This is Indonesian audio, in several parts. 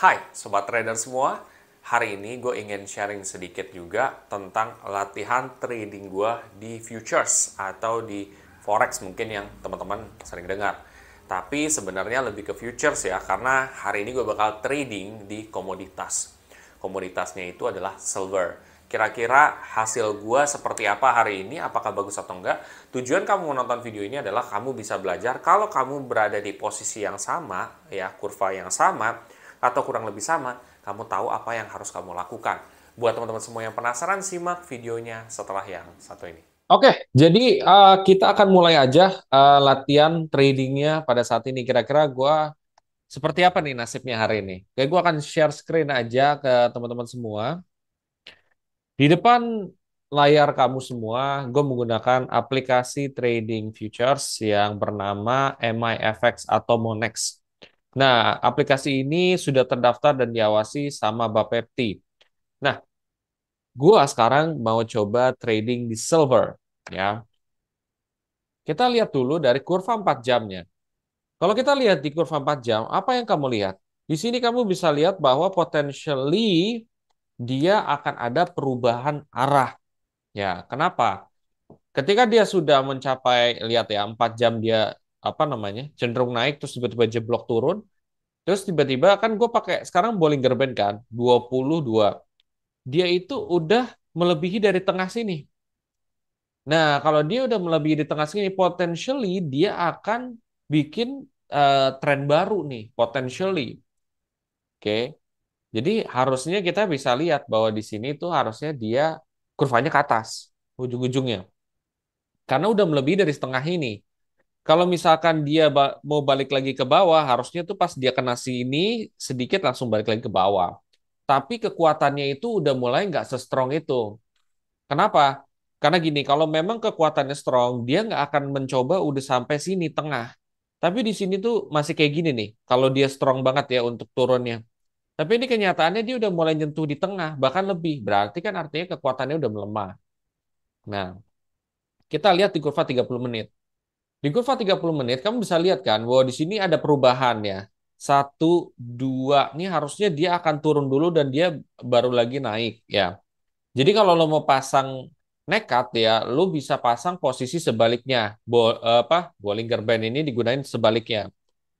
Hai Sobat Trader semua, hari ini gue ingin sharing sedikit juga tentang latihan trading gue di futures atau di forex mungkin yang teman-teman sering dengar. Tapi sebenarnya lebih ke futures ya, karena hari ini gue bakal trading di komoditas. Komoditasnya itu adalah silver. Kira-kira hasil gue seperti apa hari ini, apakah bagus atau enggak? Tujuan kamu menonton video ini adalah kamu bisa belajar kalau kamu berada di posisi yang sama, ya kurva yang sama, atau kurang lebih sama, kamu tahu apa yang harus kamu lakukan. Buat teman-teman semua yang penasaran, simak videonya setelah yang satu ini. Oke, jadi kita akan mulai aja latihan tradingnya pada saat ini. Kira-kira gue seperti apa nih nasibnya hari ini? Oke, gue akan share screen aja ke teman-teman semua. Di depan layar kamu semua, gue menggunakan aplikasi trading futures yang bernama MIFX atau Monex. Nah, aplikasi ini sudah terdaftar dan diawasi sama Bapepti. Nah, gue sekarang mau coba trading di silver. Ya, kita lihat dulu dari kurva 4 jamnya. Kalau kita lihat di kurva 4 jam, apa yang kamu lihat? Di sini kamu bisa lihat bahwa potentially dia akan ada perubahan arah. Ya, kenapa? Ketika dia sudah mencapai, lihat ya, 4 jam dia apa namanya cenderung naik, terus tiba-tiba jeblok turun, terus tiba-tiba kan gue pakai sekarang Bollinger Band kan, 22. Dia itu udah melebihi dari tengah sini. Nah, kalau dia udah melebihi di tengah sini, potentially dia akan bikin tren baru nih, potentially. Oke. Jadi harusnya kita bisa lihat bahwa di sini tuh harusnya dia kurvanya ke atas, ujung-ujungnya. Karena udah melebihi dari setengah ini. Kalau misalkan dia mau balik lagi ke bawah, harusnya tuh pas dia kena sini sedikit langsung balik lagi ke bawah. Tapi kekuatannya itu udah mulai nggak se-strong itu. Kenapa? Karena gini, kalau memang kekuatannya strong, dia nggak akan mencoba udah sampai sini tengah. Tapi di sini tuh masih kayak gini nih. Kalau dia strong banget ya untuk turunnya. Tapi ini kenyataannya dia udah mulai nyentuh di tengah, bahkan lebih. Berarti kan artinya kekuatannya udah melemah. Nah, kita lihat di kurva 30 menit. Di kurva 30 menit, kamu bisa lihat kan, bahwa di sini ada perubahan ya. Satu, dua, ini harusnya dia akan turun dulu dan dia baru lagi naik ya. Jadi kalau lo mau pasang nekat ya, lo bisa pasang posisi sebaliknya. Bollinger Band ini digunain sebaliknya.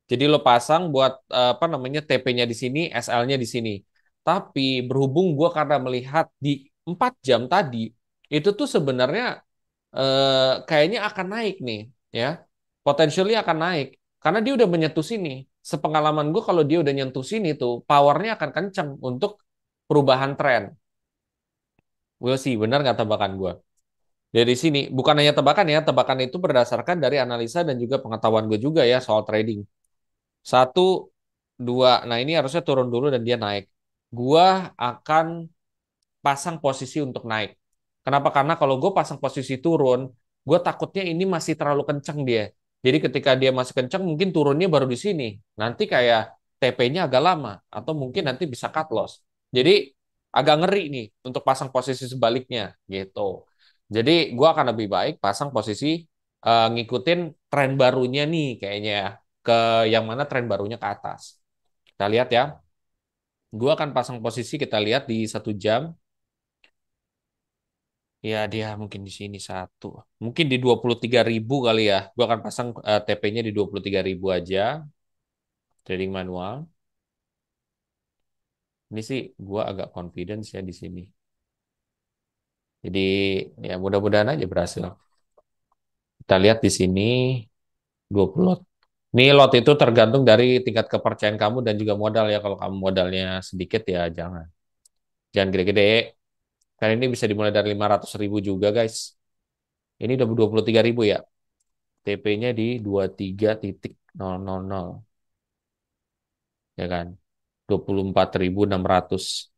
Jadi lo pasang buat apa namanya TP-nya di sini, SL-nya di sini. Tapi berhubung gue karena melihat di 4 jam tadi, itu tuh sebenarnya kayaknya akan naik nih, ya. Potentially akan naik. Karena dia udah menyentuh sini. Sepengalaman gue kalau dia udah nyentuh sini tuh, powernya akan kenceng untuk perubahan tren. Gue sih, benar nggak tebakan gue? Dari sini, bukan hanya tebakan ya, tebakan itu berdasarkan dari analisa dan juga pengetahuan gue juga ya soal trading. Satu, dua, nah ini harusnya turun dulu dan dia naik. Gua akan pasang posisi untuk naik. Kenapa? Karena kalau gue pasang posisi turun, gue takutnya ini masih terlalu kenceng dia. Jadi ketika dia masih kenceng, mungkin turunnya baru di sini. Nanti kayak TP-nya agak lama, atau mungkin nanti bisa cut loss. Jadi agak ngeri nih untuk pasang posisi sebaliknya gitu. Jadi gue akan lebih baik pasang posisi ngikutin tren barunya nih kayaknya ya. Ke yang mana tren barunya ke atas. Kita lihat ya. Gue akan pasang posisi kita lihat di 1 jam. Ya, dia mungkin di sini satu. Mungkin di 23.000 kali ya. Gua akan pasang TP-nya di 23.000 aja. Trading manual. Ini sih gua agak confidence ya di sini. Jadi ya mudah-mudahan aja berhasil. Kita lihat di sini 20 lot. Ini lot itu tergantung dari tingkat kepercayaan kamu dan juga modal ya. Kalau kamu modalnya sedikit ya jangan. Jangan gede-gede. Kali ini bisa dimulai dari 500.000 juga guys. Ini udah 23.000 ya. TP-nya di 23.000, ya kan? 24.600.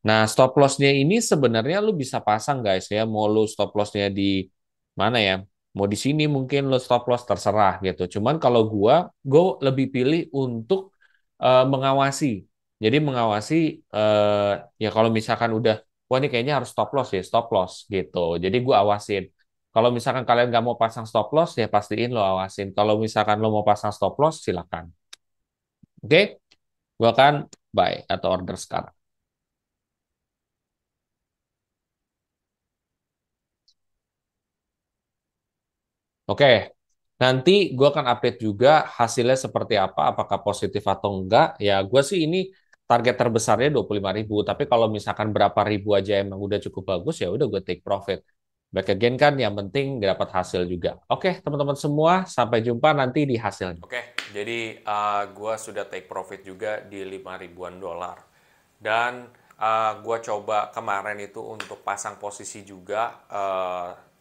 Nah, stop loss-nya ini sebenarnya lu bisa pasang guys ya. Mau lu stop loss-nya di mana ya? Mau di sini mungkin lu stop loss terserah gitu. Cuman kalau gua lebih pilih untuk mengawasi. Jadi mengawasi ya kalau misalkan udah wah ini kayaknya harus stop loss ya, stop loss gitu. Jadi gua awasin. Kalau misalkan kalian nggak mau pasang stop loss ya pastiin lo awasin. Kalau misalkan lo mau pasang stop loss silakan. Oke? Gue akan buy atau order sekarang. Oke, nanti gue akan update juga hasilnya seperti apa, apakah positif atau enggak. Ya, gue sih ini target terbesarnya 25.000, tapi kalau misalkan berapa ribu aja emang udah cukup bagus, ya udah gue take profit. Back again kan, yang penting dapat hasil juga. Oke, teman-teman semua, sampai jumpa nanti di hasilnya. Oke, jadi gua sudah take profit juga di 5 ribuan dolar. Dan gua coba kemarin itu untuk pasang posisi juga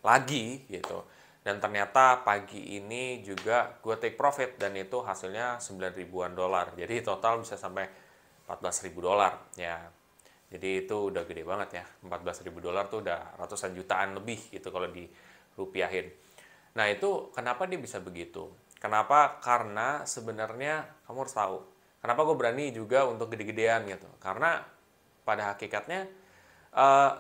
lagi gitu. Dan ternyata pagi ini juga gua take profit dan itu hasilnya 9 ribuan dolar. Jadi total bisa sampai 14 ribu dolar ya. Jadi itu udah gede banget ya. 14 ribu dolar tuh udah ratusan jutaan lebih gitu kalau dirupiahin. Nah itu kenapa dia bisa begitu? Kenapa? Karena sebenarnya kamu harus tahu. Kenapa gue berani juga untuk gede-gedean gitu? Karena pada hakikatnya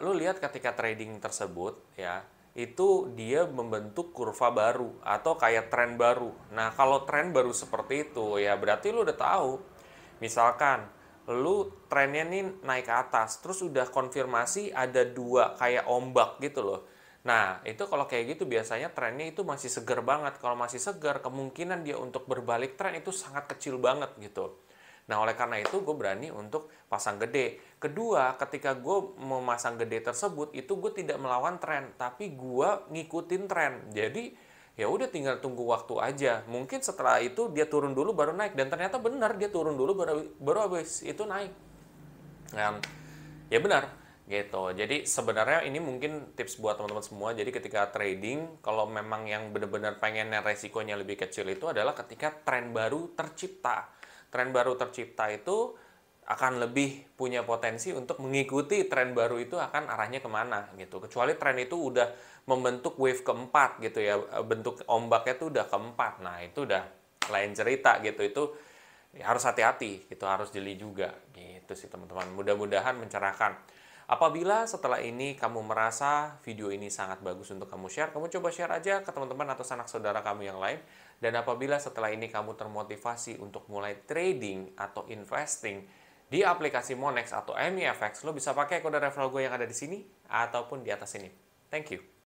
lu lihat ketika trading tersebut ya itu dia membentuk kurva baru atau kayak tren baru. Nah kalau tren baru seperti itu ya berarti lu udah tahu. Misalkan lu trennya nih naik ke atas, terus udah konfirmasi ada dua kayak ombak gitu loh. Nah, itu kalau kayak gitu biasanya trennya itu masih segar banget. Kalau masih segar, kemungkinan dia untuk berbalik tren itu sangat kecil banget gitu. Nah, oleh karena itu gue berani untuk pasang gede. Kedua, ketika gue memasang gede tersebut, itu gue tidak melawan tren, tapi gue ngikutin tren. Jadi, ya udah tinggal tunggu waktu aja. Mungkin setelah itu dia turun dulu baru naik dan ternyata benar dia turun dulu baru habis itu naik. Dan ya benar gitu. Jadi sebenarnya ini mungkin tips buat teman-teman semua. Jadi ketika trading, kalau memang yang benar-benar pengennya resikonya lebih kecil itu adalah ketika tren baru tercipta. Tren baru tercipta itu akan lebih punya potensi untuk mengikuti tren baru itu akan arahnya kemana gitu. Kecuali tren itu udah membentuk wave keempat gitu ya, bentuk ombaknya itu udah keempat. Nah itu udah lain cerita gitu. Itu ya harus hati-hati gitu, harus jeli juga gitu sih teman-teman. Mudah-mudahan mencerahkan. Apabila setelah ini kamu merasa video ini sangat bagus untuk kamu share, kamu coba share aja ke teman-teman atau sanak saudara kamu yang lain. Dan apabila setelah ini kamu termotivasi untuk mulai trading atau investing di aplikasi Monex atau MeFX, lo bisa pakai kode referral gue yang ada di sini ataupun di atas sini. Thank you.